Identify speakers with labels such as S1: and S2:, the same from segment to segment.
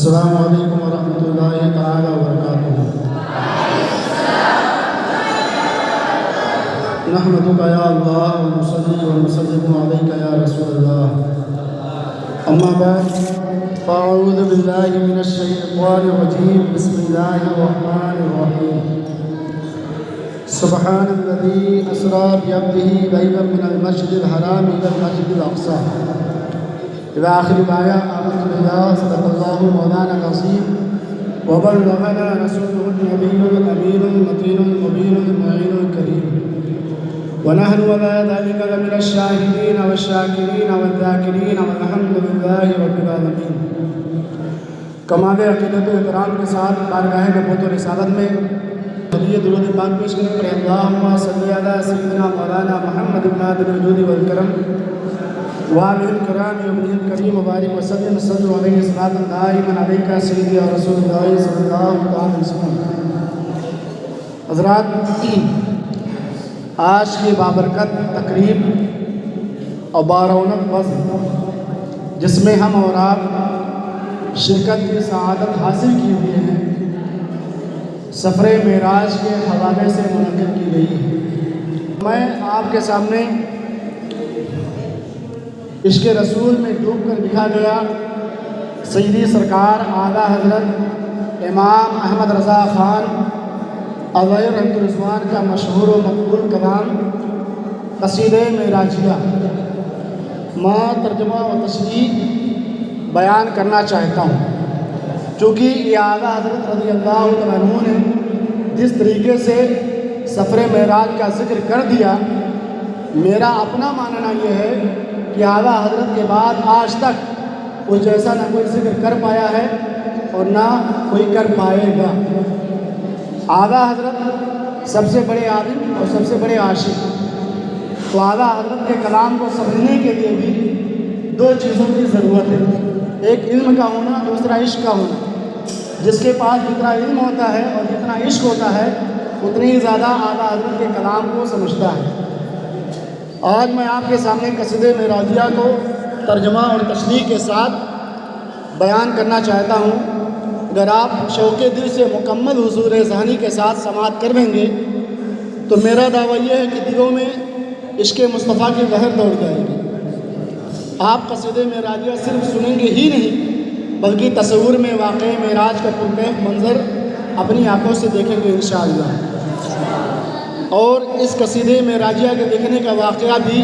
S1: السلام علیکم ورحمۃ اللہ تعالیٰ وبرکاتہ۔ نحمدک یا اللہ ونصلی ونسلم علیک یا رسول اللہ، اما بعد فاعوذ باللہ من الشیطان الرجیم، بسم اللہ الرحمن الرحیم۔ سبحان الذی اسریٰ بعبدہ لیلا من المسجد الحرام الی المسجد الاقصی إلى آخر الآية۔ آمنت بالله صدق الله مولانا العظيم وبلغنا رسوله النبي الأمين المتين المبين المعين الكريم، ونحن على ذلك لمن الشاهدين والشاكرين والذاكرين والحمد لله رب العالمين۔ کمال عقیدت و احترام کے ساتھ بارگاہ نبوت و رسالت میں درود پاک پیش کریں پر اللہم صلی علی سیدنا مولانا محمد بن الجود والکرم وآلہ الکرام یومہ الکریم مبارک وسلم صلی علیہ وسلم دائما علیکہ سیدی اور رسول اللہ صلی اللہ علیہ وسلم۔ حضرات، آج کی بابرکت تقریب اور بارونق وزن جس میں ہم اور آپ شرکت کی سعادت حاصل کی ہوئی ہیں، سفر معراج کے حوالے سے منعقد کی گئی ہے۔ میں آپ کے سامنے عشق رسول میں ڈوب کر لکھا گیا سیدی سرکار اعلیٰ حضرت امام احمد رضا خان علیہ رحمۃ الرضوان کا مشہور و مقبول کلام قصیدہ معراجیہ میں ترجمہ و تشریح بیان کرنا چاہتا ہوں، چونکہ یہ اعلیٰ حضرت رضی اللہ تعالیٰ عنہ نے جس طریقے سے سفر معراج کا ذکر کر دیا، میرا اپنا ماننا یہ ہے کہ اعلیٰ حضرت کے بعد آج تک وہ جیسا نہ کوئی ذکر کر پایا ہے اور نہ کوئی کر پائے گا۔ اعلیٰ حضرت سب سے بڑے عالم اور سب سے بڑے عاشق، تو اعلیٰ حضرت کے کلام کو سمجھنے کے لیے بھی دو چیزوں کی ضرورت ہے، ایک علم کا ہونا، دوسرا عشق کا ہونا۔ جس کے پاس جتنا علم ہوتا ہے اور جتنا عشق ہوتا ہے اتنی ہی زیادہ اعلیٰ حضرت کے کلام کو سمجھتا ہے۔ آج میں آپ کے سامنے قصیدہ معراجیہ کو ترجمہ اور تشریح کے ساتھ بیان کرنا چاہتا ہوں۔ اگر آپ شوق دل سے مکمل حضور ذہنی کے ساتھ سماعت کر لیں گے تو میرا دعویٰ یہ ہے کہ دلوں میں عشق مصطفیٰ کی لہر دوڑ جائے گی۔ آپ قصیدہ معراجیہ صرف سنیں گے ہی نہیں بلکہ تصور میں واقع معراج کا پرکیف منظر اپنی آنکھوں سے دیکھیں گے انشاءاللہ۔ اور اس قصیدہ معراجیہ کے دیکھنے کا واقعہ بھی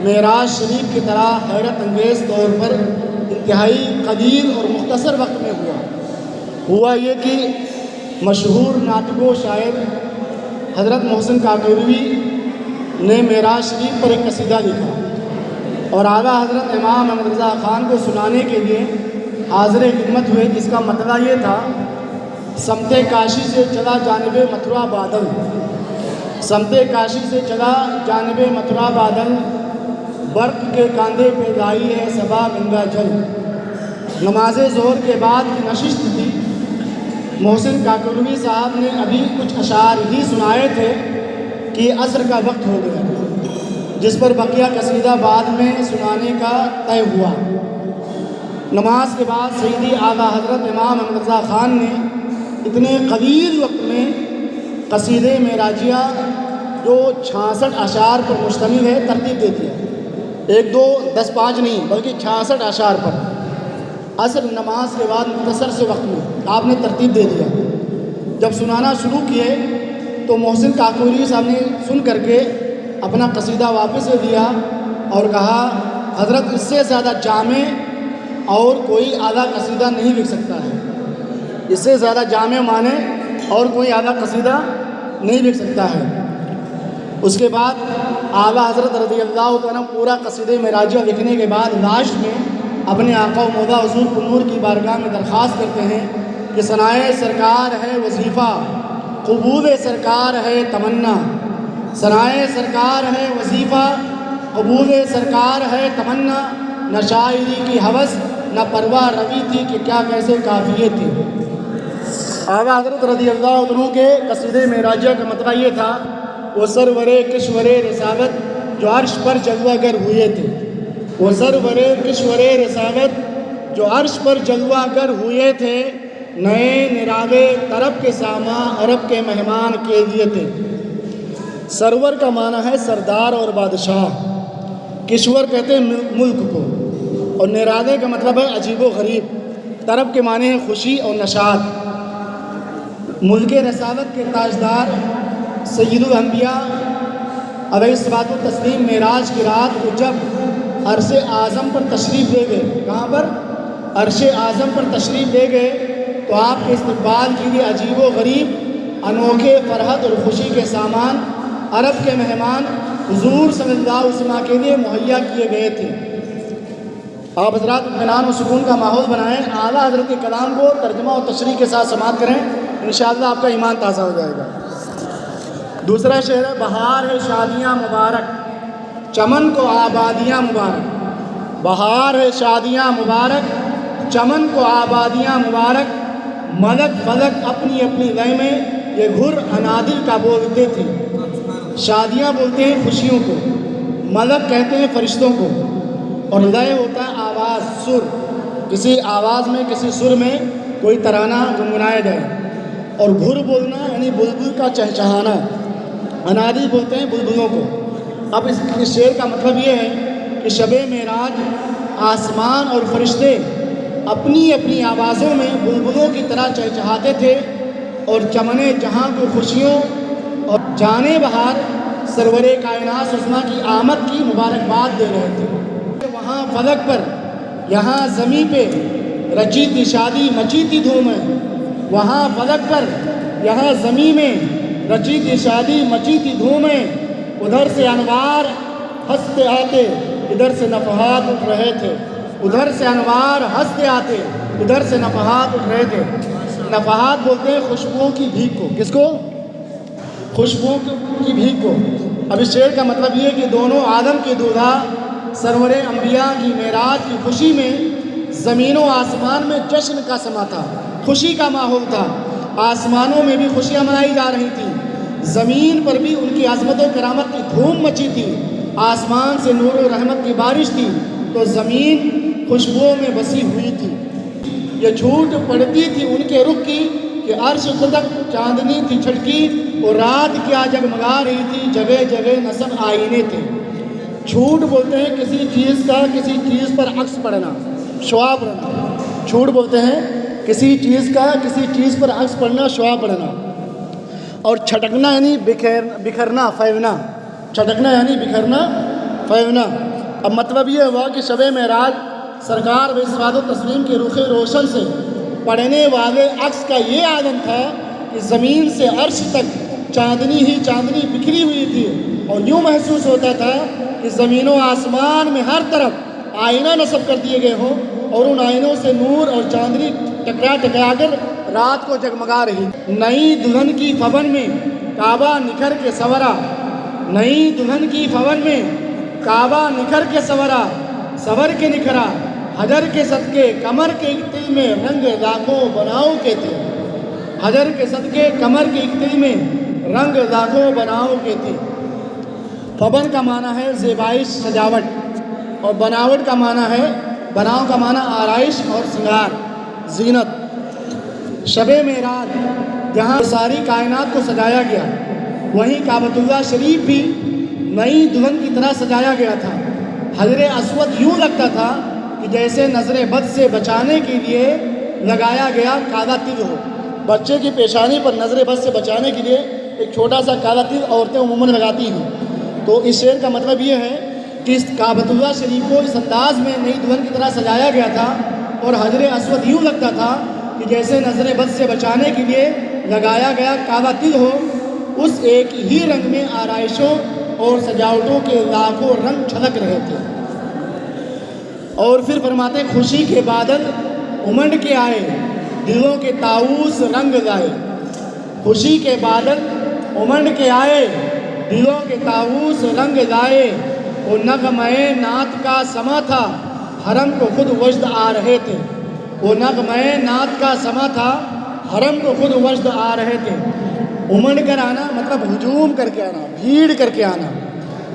S1: معراج شریف کی طرح حیرت انگیز طور پر انتہائی قلیل اور مختصر وقت میں ہوا یہ کہ مشہور ناطق و شاعر حضرت محسن کاکوری نے معراج شریف پر ایک قصیدہ لکھا اور اعلیٰ حضرت امام احمد رضا خان کو سنانے کے لیے حاضر خدمت ہوئے، جس کا مطلع یہ تھا: سمت کاشی سے چلا جانب متھرا بادل، سمت کاشی سے چلا جانب متھرا بادل، برق کے کاندھے پہ لائی ہے صبا گنگا جل۔ نماز ظہر کے بعد کی نشست تھی، محسن کاکوری صاحب نے ابھی کچھ اشعار ہی سنائے تھے کہ عصر کا وقت ہو گیا، جس پر بقیہ قصیدہ بعد میں سنانے کا طے ہوا۔ نماز کے بعد سیدی اعلیٰ حضرت امام احمد رضا خان نے اتنے قلیل وقت میں قصیدہ معراجیہ جو 66 اشعار پر مشتمل ہے ترتیب دے دیا، 1 2 10 5 نہیں بلکہ 66 اشعار پر عصر نماز کے بعد مختصر سے وقت میں آپ نے ترتیب دے دیا۔ جب سنانا شروع کیے تو محسن کاکوری صاحب نے سن کر کے اپنا قصیدہ واپس لے دیا اور کہا، حضرت اس سے زیادہ جامع اور کوئی اعلیٰ قصیدہ نہیں لکھ سکتا ہے، اس سے زیادہ جامع معنی اور کوئی اعلیٰ قصیدہ نہیں لکھ سکتا ہے۔ اس کے بعد اعلیٰ حضرت رضی اللہ عنہ پورا قصیدہ معراجیہ لکھنے کے بعد لاسٹ میں اپنے آقا و مولا حضور نور کی بارگاہ میں درخواست کرتے ہیں کہ ثنائے سرکار ہے وظیفہ، قبول سرکار ہے تمنا، ثنائے سرکار ہے وظیفہ، قبول سرکار ہے تمنا، نہ شاعری کی ہوس نہ پرواہ روی تھی کہ کیا کیسے کافیے تھی۔ اعلیٰ حضرت رضی اللہ عنہ کے قصیدہ معراجیہ کا مطلع یہ تھا: وہ سرور کشور رسالت جو عرش پر جلوہ گر ہوئے تھے، وہ سرور کشور رسالت جو عرش پر جلوہ گر ہوئے تھے، نئے نرالے طرب کے ساما عرب کے مہمان کے لیے تھے۔ سرور کا معنی ہے سردار اور بادشاہ، کشور کہتے ہیں ملک کو، اور نرالے کا مطلب ہے عجیب و غریب۔ طرب کے معنی ہے خوشی اور نشاط۔ ملک رسالت کے تاجدار سید الانبیاء علیہ الصلوۃ والتسلیم معراج کی رات کو جب عرش اعظم پر تشریف لے گئے، کہاں پر؟ عرش اعظم پر تشریف لے گئے تو آپ کے استقبال کے لیے عجیب و غریب انوکھے فرحت اور خوشی کے سامان عرب کے مہمان حضور صلی اللہ علیہ وسلم کے لیے مہیا کیے گئے تھے۔ آپ حضرات اطمینان و سکون کا ماحول بنائیں، اعلیٰ حضرت کے کلام کو ترجمہ و تشریح کے ساتھ سماعت کریں، انشاءاللہ آپ کا ایمان تازہ ہو جائے گا۔ دوسرا شعر ہے، بہار ہے شادیاں مبارک، چمن کو آبادیاں مبارک۔ بہار ہے شادیاں مبارک، چمن کو آبادیاں مبارک، ملک فلک اپنی اپنی لے میں یہ گھر انادل کا بولتے تھے۔ شادیاں بولتے ہیں خوشیوں کو، ملک کہتے ہیں فرشتوں کو، اور لے ہوتا ہے آواز، سر، کسی آواز میں کسی سر میں کوئی ترانہ گنگنایا جائے، اور گھر بولنا یعنی بلبل کا چہچہانا، انادل بولتے ہیں بلبلوں کو۔ اب اس شعر کا مطلب یہ ہے کہ شب معراج آسمان اور فرشتے اپنی اپنی آوازوں میں بلبلوں کی طرح چہچہاتے تھے، اور چمن جہاں کو خوشیوں اور جانے بہار سرور کائنات عظمیٰ کی آمد کی مبارکباد دے رہے تھے۔ وہاں فلک پر یہاں زمیں پہ رچی تھی شادی مچی تھی دھوم ہے، وہاں فلک پر یہاں زمیں میں رچی تھی شادی مچی تھی دھوم ہے، ادھر سے انوار ہنستے آتے ادھر سے نفحات اٹھ رہے تھے، ادھر سے انوار ہنستے آتے ادھر سے نفحات اٹھ رہے تھے۔ نفحات بولتے ہیں خوشبوؤں کی بھیک کو، کس کو؟ خوشبوؤں کی بھیک کو۔ اب اس شعر کا مطلب یہ ہے کہ دونوں عالم کے دولہا سرور انبیاء کی معراج کی خوشی میں زمین و آسمان میں جشن کا سما تھا، خوشی کا ماحول تھا۔ آسمانوں میں بھی خوشیاں منائی جا رہی تھیں، زمین پر بھی ان کی عظمت و کرامت کی دھوم مچی تھی، آسمان سے نور و رحمت کی بارش تھی تو زمین خوشبوؤں میں بسی ہوئی تھی۔ یہ جھوٹ پڑتی تھی ان کے رخ کی کہ عرش تک چاندنی تھی چھٹکی، اور رات کیا جگمگا رہی تھی، جگہ جگہ نصب آئینے تھے۔ جھوٹ بولتے ہیں کسی چیز کا کسی چیز پر عکس پڑنا، شعاع پڑنا۔ جھوٹ بولتے ہیں کسی چیز کا کسی چیز پر عکس پڑنا، شعاع پڑنا۔ اور چھٹکنا یعنی بکھرنا، پھیلنا۔ چھٹکنا یعنی بکھرنا، پھیلنا۔ اب مطلب یہ ہوا کہ شب معراج سرکار علیہ الصلوۃ والتسلیم کے رخ روشن سے پڑنے والے عکس کا یہ عالم تھا کہ زمین سے عرش تک چاندنی ہی چاندنی بکھری ہوئی تھی، اور یوں محسوس ہوتا تھا کہ زمین و آسمان میں ہر طرف آئینہ نصب کر دیے گئے ہوں، اور ان آئینوں سے نور اور چاندنی ٹکرا ٹکرا کر رات کو جگمگا رہی۔ نئی دلہن کی فبن میں کعبہ نکھر کے سورا، نئی دلہن کی فبن میں کعبہ نکھر کے سورا، سور کے نکھرا حجر کے صدقے کمر کے ایک تل میں رنگ لاکھوں بناؤ کے تھے۔ حجر کے صدقے کمر کے ایک تل میں رنگ لاکھوں بناؤ کے تھے۔ فبن کا معنی ہے زیبائش، سجاوٹ، اور بناوٹ کا معنی ہے بناؤ کا معنی آرائش اور سنگار، زینت۔ شب معراج جہاں ساری کائنات کو سجایا گیا، وہیں کعبۃ اللہ شریف بھی نئی دلہن کی طرح سجایا گیا تھا۔ حجر اسود یوں لگتا تھا کہ جیسے نظر بد سے بچانے کے لیے لگایا گیا کالا تل ہو۔ بچے کی پیشانی پر نظر بد سے بچانے کے لیے ایک چھوٹا سا کالا تل عورتیں عموماً لگاتی ہیں۔ تو اس شعر کا مطلب یہ ہے کہ اس کعبۃ اللہ شریف کو اس انداز میں نئی دلہن کی طرح سجایا گیا تھا، اور حجر اسود یوں لگتا تھا کہ جیسے نظر بد سے بچانے کے لیے لگایا گیا کالا تل ہو۔ اس ایک ہی رنگ میں آرائشوں اور سجاوٹوں کے لاکھوں رنگ چھلک رہے تھے۔ اور پھر فرماتے ہیں خوشی کے بادل امنڈ کے آئے، دلوں کے طاؤس رنگ لائے۔ خوشی کے بادل امنڈ کے آئے، دلوں کے طاؤس رنگ لائے، وہ نغمۂ نعت کا سما تھا، حرم کو خود وجد آ رہے تھے۔ وہ نغمۂ نعت کا سما تھا، حرم کو خود وجد آ رہے تھے۔ امنڈ کر آنا مطلب ہجوم کر کے آنا، بھیڑ کر کے آنا۔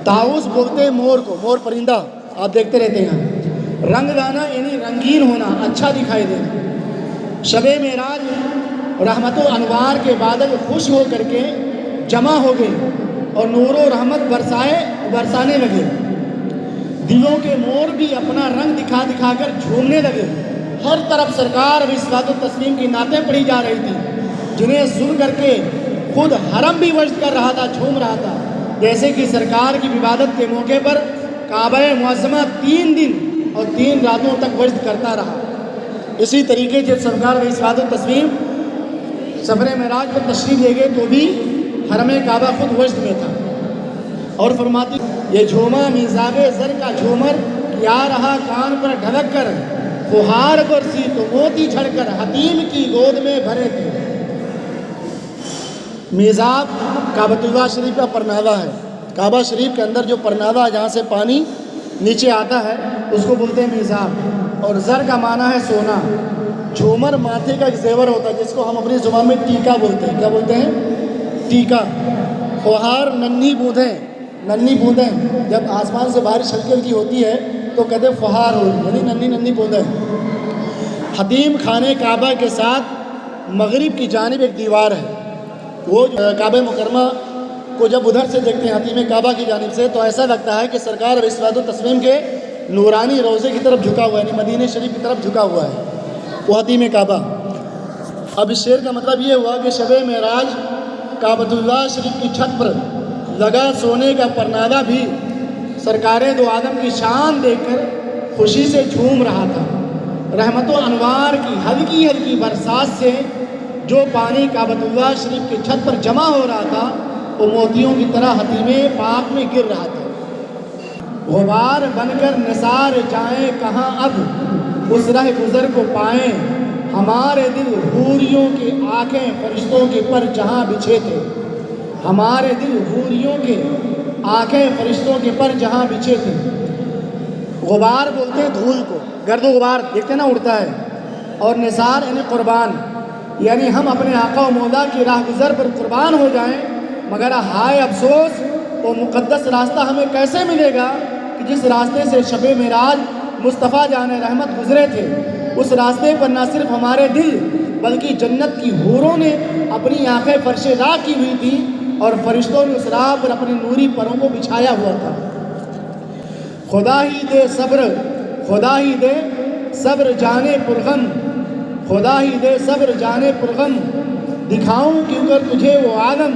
S1: طاؤس بولتے ہیں مور کو، مور پرندہ آپ دیکھتے رہتے ہیں۔ رنگ دانا یعنی رنگین ہونا، اچھا دکھائی دینا۔ شب معراج رحمت و انوار کے بادل خوش ہو کر کے جمع ہو گئے اور نور و رحمت برسانے لگے۔ دلوں کے مور بھی اپنا رنگ دکھا دکھا کر جھومنے لگے۔ ہر طرف سرکار علیہ الصلوۃ والتسلیم کی نعتیں پڑھی جا رہی تھی، جنہیں سن کر کے خود حرم بھی وجد کر رہا تھا، جھوم رہا تھا۔ جیسے کہ سرکار کی عبادت کے موقع پر کعبہ معظمہ 3 دن اور 3 راتوں تک وجد کرتا رہا۔ اسی طریقے جب سرکار علیہ الصلوۃ والتسلیم سفر معراج پر تشریف لے گئے تو بھی حرم کعبہ خود وجد میں تھا، اور فرماتی یہ جھوما میزاب زر کا جھومر کیا رہا کان پر ڈھلک کر، فہار برسی تو موتی جھڑ کر حتیم کی گود میں بھرے تھے۔ میزاب کعبۃ اللہ شریف کا پرناوا ہے۔ کعبہ شریف کے اندر جو پرناوا جہاں سے پانی نیچے آتا ہے اس کو بولتے ہیں میزاب، اور زر کا معنی ہے سونا۔ جھومر ماتھے کا ایک زیور ہوتا ہے جس کو ہم اپنی زبان میں ٹیکا بولتے ہیں۔ کیا بولتے ہیں؟ ٹیکا۔ فہار ننھی بوندیں جب آسمان سے بارش ہلکی ہلکی ہوتی ہے تو کہتے ہیں فہار ہو، یعنی ننھی بوندیں۔ حتیم خانے کعبہ کے ساتھ مغرب کی جانب ایک دیوار ہے، وہ کعبہ مکرمہ کو جب ادھر سے دیکھتے ہیں حتیم کعبہ کی جانب سے تو ایسا لگتا ہے کہ سرکار علیہ الصلوۃ والتسلیم کے نورانی روضے کی طرف جھکا ہوا ہے، یعنی مدینہ شریف کی طرف جھکا ہوا ہے وہ حتیم کعبہ۔ اب اس شعر کا مطلب یہ ہوا کہ شب معراج کعبۃ اللہ شریف کی چھت پر لگا سونے کا پرناوا بھی سرکار دو عالم کی شان دیکھ کر خوشی سے جھوم رہا تھا۔ رحمت و انوار کی ہلکی ہلکی برسات سے جو پانی کعبۃ اللہ شریف کی چھت پر جمع ہو رہا تھا وہ موتیوں کی طرح حتیم پاک میں گر رہا تھا۔ غبار بن کر نثار جائیں کہاں اب اس رہ گزر کو پائیں، ہمارے دل حوریوں کی آنکھیں فرشتوں کے پر جہاں بچھے تھے۔ ہمارے دل حوریوں کے آنکھیں فرشتوں کے پر جہاں بچھے تھے۔ غبار بولتے ہیں دھول کو، گرد و غبار دیکھتے نا اڑتا ہے، اور نثار یعنی قربان، یعنی ہم اپنے آقا و مولا کی راہ گزر پر قربان ہو جائیں، مگر ہائے افسوس وہ مقدس راستہ ہمیں کیسے ملے گا کہ جس راستے سے شب معراج مصطفیٰ جان رحمت گزرے تھے۔ اس راستے پر نہ صرف ہمارے دل بلکہ جنت کی حوروں نے اپنی آنکھیں فرش راہ کی ہوئی تھی اور فرشتوں نے اس راہ پر اپنے نوری پروں کو بچھایا ہوا تھا۔ خدا ہی دے صبر، خدا ہی دے صبر جانے پرغم، خدا ہی دے صبر جانے پرغم، دکھاؤں کیوں کر تجھے وہ عالم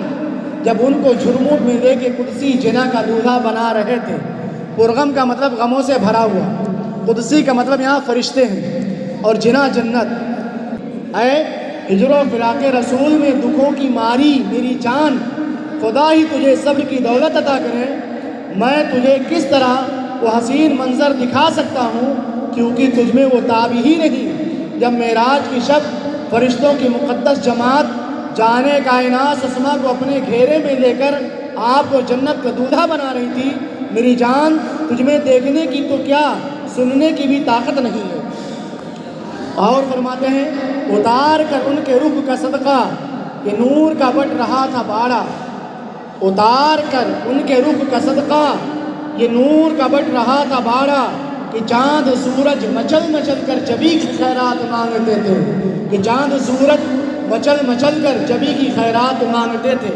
S1: جب ان کو جھرمٹ میں لے کے قدسی جنا کا دولہا بنا رہے تھے۔ پرغم کا مطلب غموں سے بھرا ہوا، قدسی کا مطلب یہاں فرشتے ہیں، اور جنا جنت۔ اے ہجر و فراق رسول میں دکھوں کی ماری میری جان، خدا ہی تجھے صبر کی دولت عطا کرے۔ میں تجھے کس طرح وہ حسین منظر دکھا سکتا ہوں کیونکہ تجھ میں وہ تاب ہی نہیں۔ جب معراج کی شب فرشتوں کی مقدس جماعت جانے کائنات اسما کو اپنے گھیرے میں لے کر آپ کو جنت کا دولہا بنا رہی تھی، میری جان تجھ میں دیکھنے کی تو کیا سننے کی بھی طاقت نہیں ہے۔ اور فرماتے ہیں اتار کر ان کے رخ کا صدقہ یہ نور کا بٹ رہا تھا باڑا، اتار کر ان کے رخ کا صدقہ یہ نور کا بٹ رہا تھا باڑا، کہ چاند سورج مچل مچل کر جبی کی خیرات مانگتے تھے، کہ چاند سورج مچل مچل کر جبی کی خیرات مانگتے تھے۔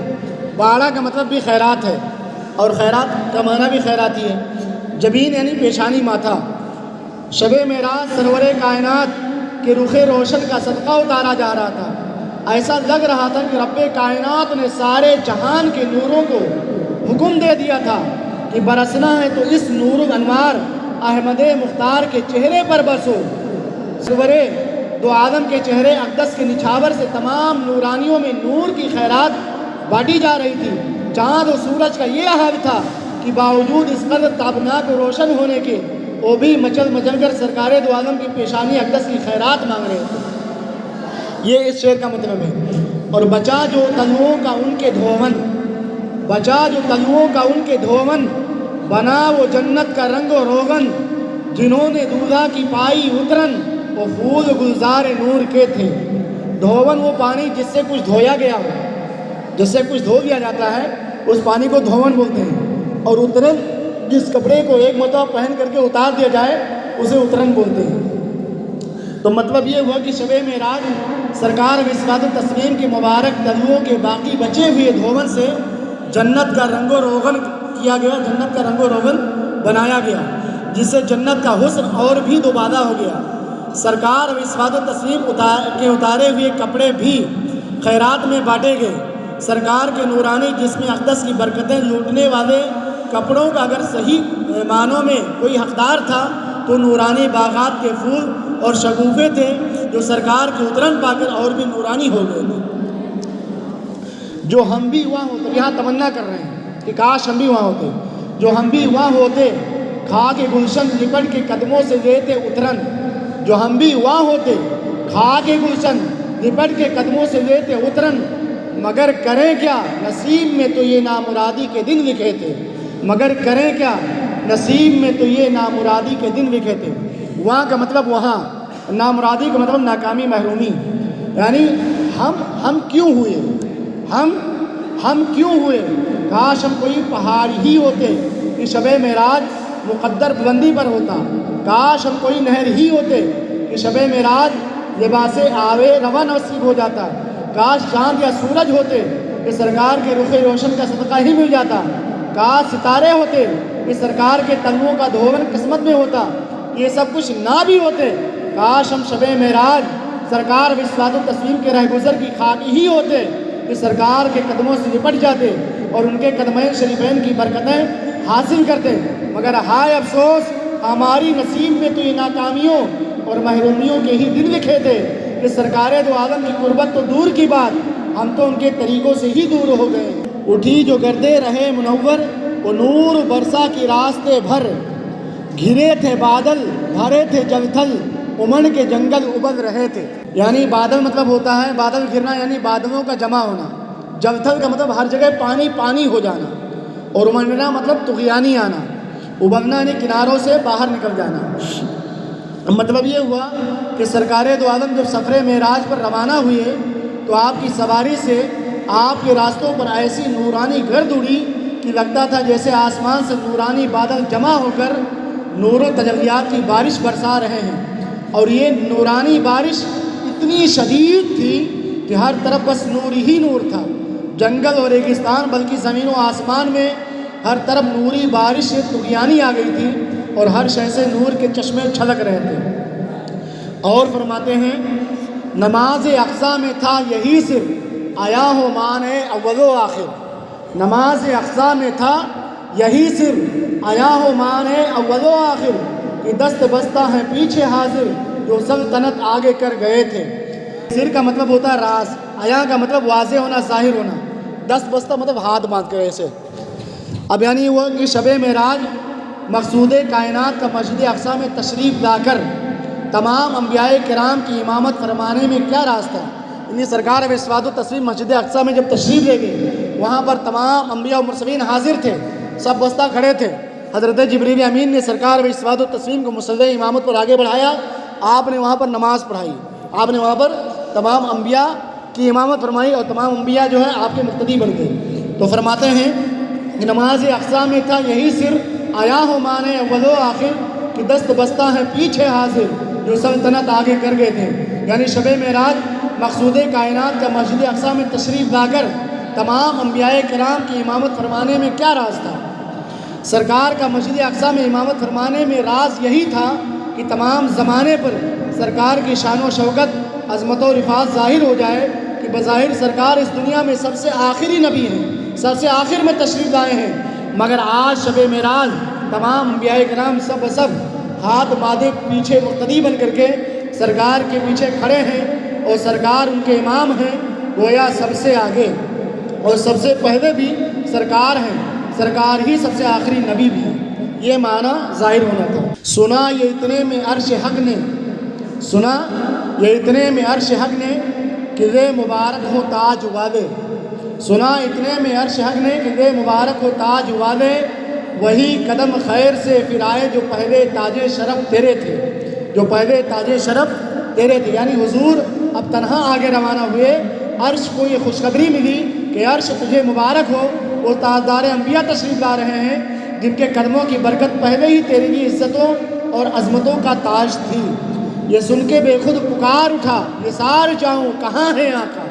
S1: باڑا کا مطلب بھی خیرات ہے، اور خیرات کا معنی بھی خیراتی ہے۔ جبین یعنی پیشانی ماتھا۔ شب معراج سرور کائنات کے رخ روشن کا صدقہ اتارا جا رہا تھا۔ ایسا لگ رہا تھا کہ رب کائنات نے سارے جہان کے نوروں کو حکم دے دیا تھا کہ برسنا ہے تو اس نور الانوار احمد مختار کے چہرے پر برسو۔ سرور دو عالم کے چہرے اقدس کے نچھاور سے تمام نورانیوں میں نور کی خیرات بانٹی جا رہی تھی۔ چاند و سورج کا یہ حال تھا کہ باوجود اس قدر تابناک و روشن ہونے کے وہ بھی مچل مچل کر سرکار دو عالم کی پیشانی اقدس کی خیرات مانگ رہے تھے۔ یہ اس شعر کا مطلب ہے۔ اور بچا جو تلوؤں کا ان کے دھومن، بچا جو تلوؤں کا ان کے دھومن، بنا وہ جنت کا رنگ و روغن، جنہوں نے دولہا کی پائی اترن وہ پھول گلزار نور کے تھے۔ دھون وہ پانی جس سے کچھ دھویا گیا ہو، جس سے کچھ دھو دیا جاتا ہے اس پانی کو دھون بولتے ہیں، اور اترن جس کپڑے کو ایک مرتبہ پہن کر کے اتار دیا جائے اسے اترن بولتے ہیں۔ تو مطلب یہ ہوا کہ شب معراج سرکار وصلات التسلیم کے مبارک تلوؤں کے باقی بچے ہوئے دھون سے جنت کا رنگ و روغن کیا گیا، جنت کا رنگ و روغن بنایا گیا، جس سے جنت کا حسن اور بھی دوبادہ ہو گیا۔ سرکار وصلات التسلیم کے اتارے ہوئے کپڑے بھی خیرات میں بانٹے گئے۔ سرکار کے نورانی جسم اقدس کی برکتیں لوٹنے والے کپڑوں کا اگر صحیح معنوں میں کوئی حقدار تھا تو نورانی باغات کے پھول اور شگوفے تھے، جو سرکار کے اترن پا کر اور بھی نورانی ہو گئے تھے۔ جو ہم بھی وہاں ہوتے، یہاں تمنا کر رہے ہیں کہ کاش ہم بھی وہاں ہوتے، جو ہم بھی وہاں ہوتے، کھا کے گلشن لپٹ کے قدموں سے لیتے اترن، جو ہم بھی وہاں ہوتے، کھا کے گلشن لپٹ کے قدموں سے لیتے اترن، مگر کریں کیا نصیب میں تو یہ نامرادی کے دن لکھے تھے، مگر کریں کیا نصیب میں تو یہ نامرادی کے دن لکھے تھے۔ وہاں کا مطلب وہاں، نامرادی کا مطلب ناکامی، محرومی، یعنی ہم کیوں ہوئے، ہم کیوں ہوئے، کاش ہم کوئی پہاڑ ہی ہوتے کہ شب معراج مقدر بلندی پر ہوتا، کاش ہم کوئی نہر ہی ہوتے کہ شب معراج لباس آوے رواں نصیب ہو جاتا، کاش چاند یا سورج ہوتے کہ سرکار کے رخ روشن کا صدقہ ہی مل جاتا، کاش ستارے ہوتے کہ سرکار کے تلوؤں کا دھون قسمت میں ہوتا، یہ سب کچھ نہ بھی ہوتے، کاش ہم شب معراج سرکار وصلات التسلیم کے رہ گزر کی خاک ہی ہوتے کہ سرکار کے قدموں سے لپٹ جاتے اور ان کے قدمین شریفین کی برکتیں حاصل کرتے، مگر ہائے افسوس ہماری نصیب میں تو یہ ناکامیوں اور محرومیوں کے ہی دن لکھے تھے کہ سرکار دو عالم کی قربت تو دور کی بات، ہم تو ان کے طریقوں سے ہی دور ہو گئے۔ اٹھی جو گردے رہے منور، وہ نور برسا کی راستے بھر، گھرے تھے بادل بھرے تھے جل تھل، امن کے جنگل ابل رہے تھے۔ یعنی بادل مطلب ہوتا ہے بادل گرنا، یعنی بادلوں کا جمع ہونا، جل تھل کا مطلب ہر جگہ پانی پانی ہو جانا، اور امننا مطلب طغیانی آنا، ابلنا یعنی کناروں سے باہر نکل جانا۔ مطلب یہ ہوا کہ سرکار دو عالم جب سفر معراج پر روانہ ہوئے تو آپ کی سواری سے آپ کے راستوں پر ایسی نورانی گرد اڑی کہ لگتا تھا جیسے آسمان سے نورانی بادل جمع ہو کر نور و تجلیات کی بارش برسا رہے ہیں، اور یہ نورانی بارش اتنی شدید تھی کہ ہر طرف بس نور ہی نور تھا، جنگل اور ریگستان بلکہ زمین و آسمان میں ہر طرف نوری بارش سے طغیانی آ گئی تھی، اور ہر شے سے نور کے چشمے چھلک رہے تھے۔ اور فرماتے ہیں نماز اقصیٰ میں تھا یہی سر، آیا ہو مانے اول و آخر، نماز اقصیٰ میں تھا یہی سر، آیا ہو مانے اول و آخر، کہ دست بستہ ہیں پیچھے حاضر، جو سلطنت آگے کر گئے تھے۔ سر کا مطلب ہوتا ہے راز، آیا کا مطلب واضح ہونا، ظاہر ہونا، دست بستہ مطلب ہاتھ باندھ کر ایسے۔ اب یعنی وہ کہ شب معراج مقصود کائنات کا مسجد اقصیٰ میں تشریف لا کر تمام انبیاء کرام کی امامت فرمانے میں کیا راستہ ہے، یعنی سرکار وصلات التسلیم مسجد اقصیٰ میں جب تشریف لے گئے، وہاں پر تمام انبیاء و مرسلین حاضر تھے، سب بستہ کھڑے تھے۔ حضرت جبریل امین نے سرکار وصلات التسلیم کو مصلی امامت پر آگے بڑھایا، آپ نے وہاں پر نماز پڑھائی، آپ نے وہاں پر تمام انبیاء کی امامت فرمائی، اور تمام انبیاء جو ہے آپ کے مقتدی بن گئے۔ تو فرماتے ہیں کہ نماز اقصیٰ میں تھا یہی سر، آیا ہو مانے اول و آخر، کہ دست بستہ ہیں پیچھے حاضر، جو سلطنت آگے کر گئے تھے۔ یعنی شب معراج مقصود کائنات کا مسجد اقصیٰ میں تشریف لا کر تمام انبیاء کرام کی امامت فرمانے میں کیا راز تھا؟ سرکار کا مسجد اقصیٰ میں امامت فرمانے میں راز یہی تھا کہ تمام زمانے پر سرکار کی شان و شوکت، عظمت و رفعت ظاہر ہو جائے کہ بظاہر سرکار اس دنیا میں سب سے آخری نبی ہیں، سب سے آخر میں تشریف لائے ہیں، مگر آج شب معراج تمام انبیاء کرام سب ہاتھ باندھے پیچھے مقتدی بن کر کے سرکار کے پیچھے کھڑے ہیں، اور سرکار ان کے امام ہیں، گویا سب سے آگے اور سب سے پہلے بھی سرکار ہیں، سرکار ہی سب سے آخری نبی بھی ہیں۔ یہ معنی ظاہر ہونا تھا۔ سنا یہ اتنے میں عرش حق نے، سنا یہ اتنے میں عرش حق نے، کہ یہ مبارک ہو تاج والے، سنا اتنے میں عرش حق نے کہ یہ مبارک ہو تاج والے، وہی قدم خیر سے پھر آئے جو پہلے تاج شرف تیرے تھے، جو پہلے تاج شرف تیرے تھے۔ یعنی حضور اب تنہا آگے روانہ ہوئے، عرش کو یہ خوشخبری ملی کہ عرش تجھے مبارک ہو، وہ تاجدار انبیاء تشریف لا رہے ہیں جن کے قدموں کی برکت پہلے ہی تیری عزتوں اور عظمتوں کا تاج تھی۔ یہ سن کے بے خود پکار اٹھا، نثار جاؤں کہاں ہے آقا۔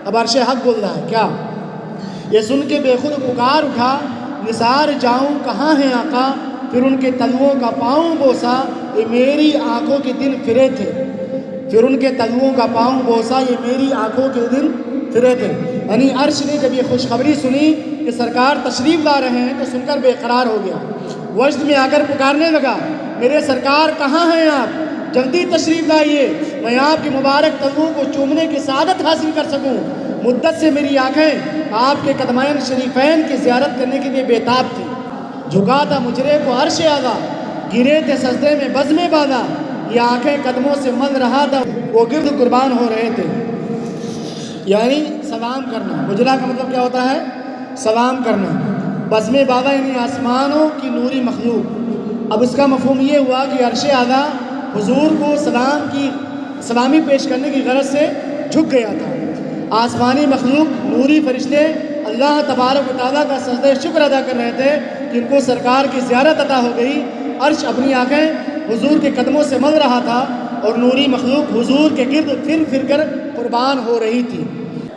S1: اب عرش حق بول رہا ہے کیا؟ یہ سن کے بے خود پکار اٹھا، نثار جاؤں کہاں ہے آقا۔ پھر ان کے تلوؤں کا پاؤں بوسا، یہ میری آنکھوں کے دن پھرے تھے۔ پھر ان کے تلوؤں کا پاؤں بوسا، یہ میری آنکھوں کے دن پھرے تھے۔ یعنی عرش نے جب یہ خوشخبری سنی کہ سرکار تشریف لا رہے ہیں تو سن کر بے قرار ہو گیا، وجد میں آ کر پکارنے لگا، میرے سرکار کہاں ہیں آپ؟ جلدی تشریف لائیے، میں آپ کے مبارک تلوؤں کو چومنے کی سعادت حاصل کر سکوں۔ مدت سے میری آنکھیں آپ کے قدمین شریفین کی زیارت کرنے کے لیے بےتاب تھی۔ جھکا تھا مجرے کو عرش اعلیٰ، گرے تھے سجدے میں بزم بالا۔ یہ آنکھیں قدموں سے مل رہا تھا، وہ گرد قربان ہو رہے تھے۔ یعنی سلام کرنا، مجرا کا مطلب کیا ہوتا ہے؟ سلام کرنا۔ بزم بالا یعنی آسمانوں کی نوری مخلوق۔ اب اس کا مفہوم یہ ہوا کہ عرش اعلیٰ حضور کو سلامی پیش کرنے کی غرض سے جھک گیا تھا۔ آسمانی مخلوق نوری فرشتے اللہ تبارک و تعالیٰ کا سجدہ شکر ادا کر رہے تھے کہ ان کو سرکار کی زیارت عطا ہو گئی۔ عرش اپنی آنکھیں حضور کے قدموں سے مل رہا تھا اور نوری مخلوق حضور کے گرد پھر پھر کر قربان ہو رہی تھی۔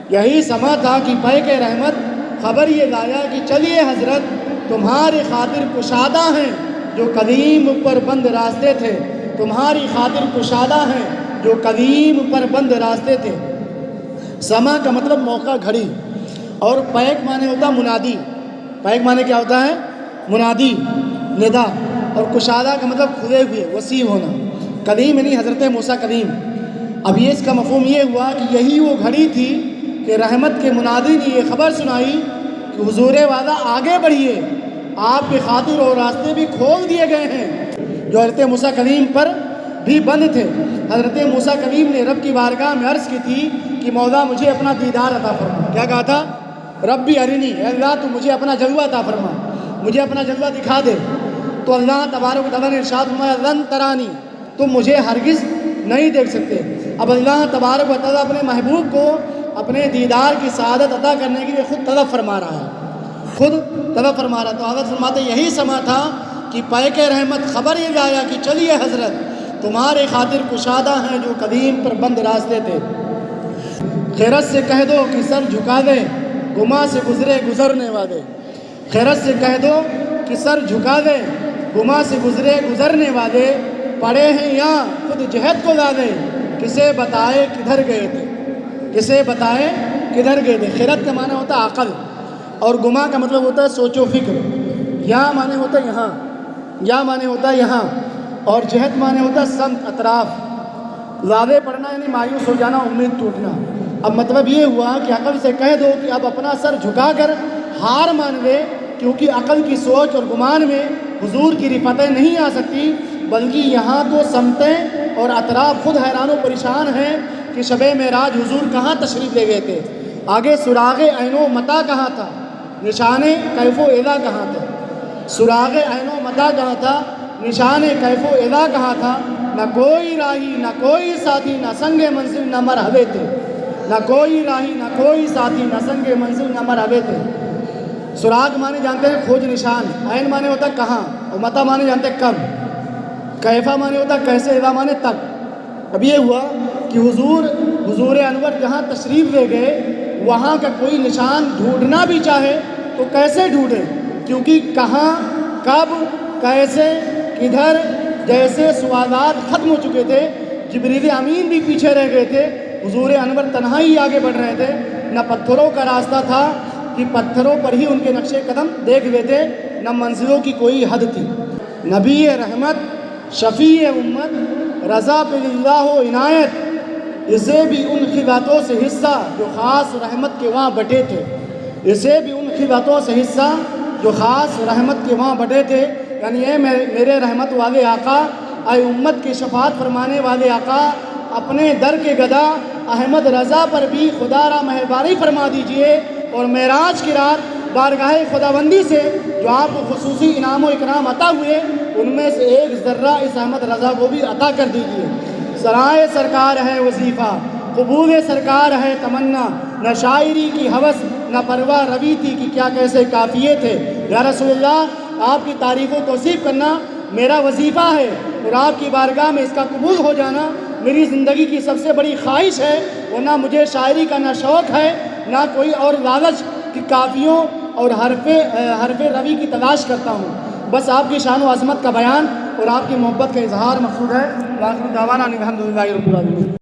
S1: یہی سما تھا کہ پیک رحمت خبر یہ لایا کہ چلیے حضرت تمہاری خاطر کشادہ ہیں جو قدیم پر بند راستے تھے۔ تمہاری خاطر کشادہ ہیں جو قدیم پر بند راستے تھے۔ سما کا مطلب موقع گھڑی، اور پیک معنی ہوتا منادی۔ پیک معنی کیا ہوتا ہے؟ منادی، ندا۔ اور کشادہ کا مطلب کھلے ہوئے، وسیع ہونا۔ قدیم یعنی حضرت موسیٰ قدیم۔ اب یہ اس کا مفہوم یہ ہوا کہ یہی وہ گھڑی تھی کہ رحمت کے منادی نے یہ خبر سنائی کہ حضور والا آگے بڑھیے، آپ کے خاطر اور راستے بھی کھول دیے گئے ہیں جو حضرت موسیٰ کلیم پر بھی بند تھے۔ حضرت موسیٰ کلیم نے رب کی بارگاہ میں عرض کی تھی کہ مولا مجھے اپنا دیدار عطا فرما۔ کیا کہا تھا؟ ربی ارنی، اے اللہ تو مجھے اپنا جلوہ عطا فرما، مجھے اپنا جلوہ دکھا دے۔ تو اللہ تبارک و تعالیٰ نے ارشاد فرمایا لن ترانی، تم مجھے ہرگز نہیں دیکھ سکتے۔ اب اللہ تبارک و تعالیٰ اپنے محبوب کو اپنے دیدار کی سعادت عطا کرنے کے لیے خود طلب فرما رہا ہے، خود طلب فرما رہا ہے۔ تو حضرت فرماتے یہی سما تھا کہ پیک رحمت خبر یہ لایا کہ چلیے حضرت تمہارے خاطر کشادہ ہیں جو قدیم پر بند راستے تھے۔ خیرت سے کہہ دو کہ سر جھکا دے گما سے گزرے گزرنے والے۔ خیرت سے کہہ دو کہ سر جھکا دے گما سے گزرے گزرنے والے۔ پڑے ہیں یہاں خود جہد کو لا دے، کسے بتائے کدھر گئے تھے، کسے بتائے کدھر گئے تھے۔ خیرت کا معنی ہوتا ہے عقل، اور گما کا مطلب ہوتا ہے سوچ و فکر۔ یہاں معنی ہوتا ہے یہاں، یہاں معنی ہوتا ہے یہاں، اور جہد معنی ہوتا ہے سمت، اطراف۔ زیادہ پڑھنا یعنی مایوس ہو جانا، امید ٹوٹنا۔ اب مطلب یہ ہوا کہ عقل سے کہہ دو کہ اب اپنا سر جھکا کر ہار مان لے، کیونکہ عقل کی سوچ اور گمان میں حضور کی رفتیں نہیں آ سکتی، بلکہ یہاں تو سمتیں اور اطراف خود حیران و پریشان ہیں کہ شب معراج حضور کہاں تشریف لے گئے تھے۔ آگے سراغ عین و متا کہاں تھا، نشان کیف و ادا کہاں تھا۔ سراغ عین و متا کہاں تھا، نشان کیف و ادا کہاں تھا۔ نہ کوئی راہی نہ کوئی ساتھی، نہ سنگ منزل نہ مرحبے تھے۔ نہ کوئی راہی نہ کوئی ساتھی، نہ سنگ منزل نہ مرحبے تھے۔ سراغ معنی جانتے ہیں کھوج نشان، عین معنی ہوتا ہے کہاں، اور متا معنی جانتے ہیں کب، کیفا معنی ہوتا ہے کیسے، ادا معنی تک۔ اب یہ ہوا کہ حضور انور جہاں تشریف لے گئے وہاں کا کوئی نشان ڈھونڈنا بھی چاہے تو کیسے ڈھونڈے، کیونکہ کہاں، کب، کیسے، کدھر جیسے سوالات ختم ہو چکے تھے۔ جبریل امین بھی پیچھے رہ گئے تھے، حضور انور تنہا ہی آگے بڑھ رہے تھے۔ نہ پتھروں کا راستہ تھا کہ پتھروں پر ہی ان کے نقش قدم دیکھ لیتے، نہ منزلوں کی کوئی حد تھی۔ نبی رحمت، شفیع امت، رضا باللہ و عنایت، اسے بھی ان خلعتوں سے حصہ جو خاص رحمت کے وہاں بٹے تھے۔ اسے بھی ان خلعتوں سے حصہ جو خاص رحمت کے وہاں بٹے تھے۔ یعنی اے میرے رحمت والے آقا، اے امت کی شفاعت فرمانے والے آقا، اپنے در کے گدا احمد رضا پر بھی خدا را مہربانی فرما دیجئے، اور معراج کی رات بارگاہ خداوندی سے جو آپ کو خصوصی انعام و اکرام عطا ہوئے ان میں سے ایک ذرہ اس احمد رضا کو بھی عطا کر دیجئے۔ سرائے سرکار ہے وظیفہ، قبول سرکار ہے تمنا، نہ شاعری کی ہوس نہ پرواہ روی تھی کہ کیا کیسے قافیے تھے۔ یا رسول اللہ، آپ کی تعریف و توصیف کرنا میرا وظیفہ ہے، اور آپ کی بارگاہ میں اس کا قبول ہو جانا میری زندگی کی سب سے بڑی خواہش ہے، ورنہ مجھے شاعری کا نہ شوق ہے نہ کوئی اور لالچ کہ کافیوں اور حرف روی کی تلاش کرتا ہوں، بس آپ کی شان و عظمت کا بیان اور آپ کی محبت کا اظہار مقصود ہے۔ وآخر دعوانا ان الحمد للہ رب العالمین۔